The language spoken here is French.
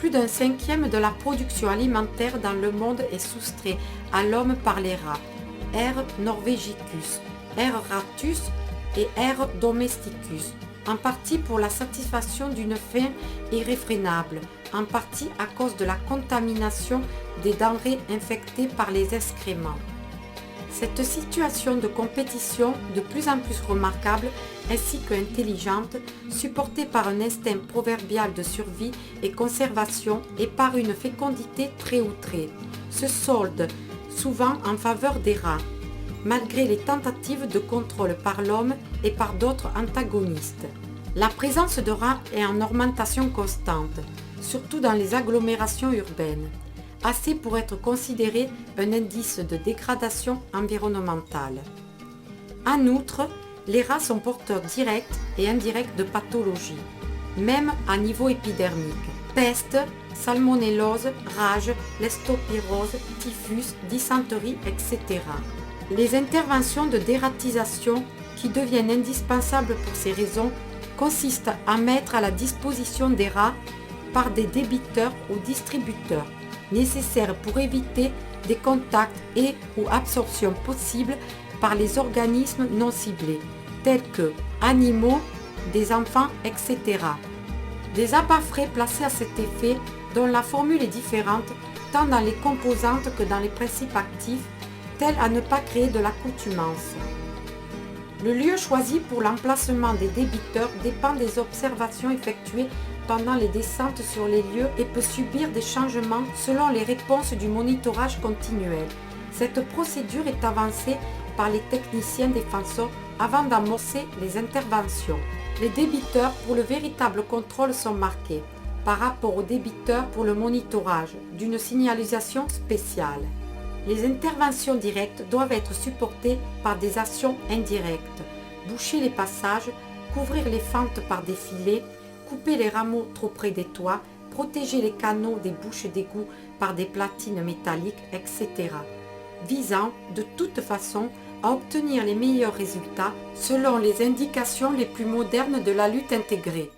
Plus d'un cinquième de la production alimentaire dans le monde est soustrait à l'homme par les rats. R. norvegicus, R. ratus et R. domesticus, en partie pour la satisfaction d'une faim irréfrénable, en partie à cause de la contamination des denrées infectées par les excréments. Cette situation de compétition de plus en plus remarquable ainsi qu'intelligente, supportée par un instinct proverbial de survie et conservation et par une fécondité très outrée, se solde souvent en faveur des rats, malgré les tentatives de contrôle par l'homme et par d'autres antagonistes. La présence de rats est en augmentation constante, surtout dans les agglomérations urbaines, assez pour être considéré un indice de dégradation environnementale. En outre, les rats sont porteurs directs et indirects de pathologies, même à niveau épidermique. Peste, salmonellose, rage, lestopyrose, typhus, dysenterie, etc. Les interventions de dératisation qui deviennent indispensables pour ces raisons consistent à mettre à la disposition des rats par des débiteurs ou distributeurs nécessaires pour éviter des contacts et ou absorptions possibles par les organismes non ciblés, tels que animaux, des enfants, etc. Des appâts frais placés à cet effet, dont la formule est différente tant dans les composantes que dans les principes actifs, tels à ne pas créer de l'accoutumance. Le lieu choisi pour l'emplacement des débiteurs dépend des observations effectuées pendant les descentes sur les lieux et peut subir des changements selon les réponses du monitorage continuel. Cette procédure est avancée par les techniciens défenseurs avant d'amorcer les interventions. Les débiteurs pour le véritable contrôle sont marqués par rapport aux débiteurs pour le monitorage d'une signalisation spéciale. Les interventions directes doivent être supportées par des actions indirectes. Boucher les passages, couvrir les fentes par des filets, couper les rameaux trop près des toits, protéger les canaux des bouches d'égout par des platines métalliques, etc. Visant, de toute façon, à obtenir les meilleurs résultats selon les indications les plus modernes de la lutte intégrée.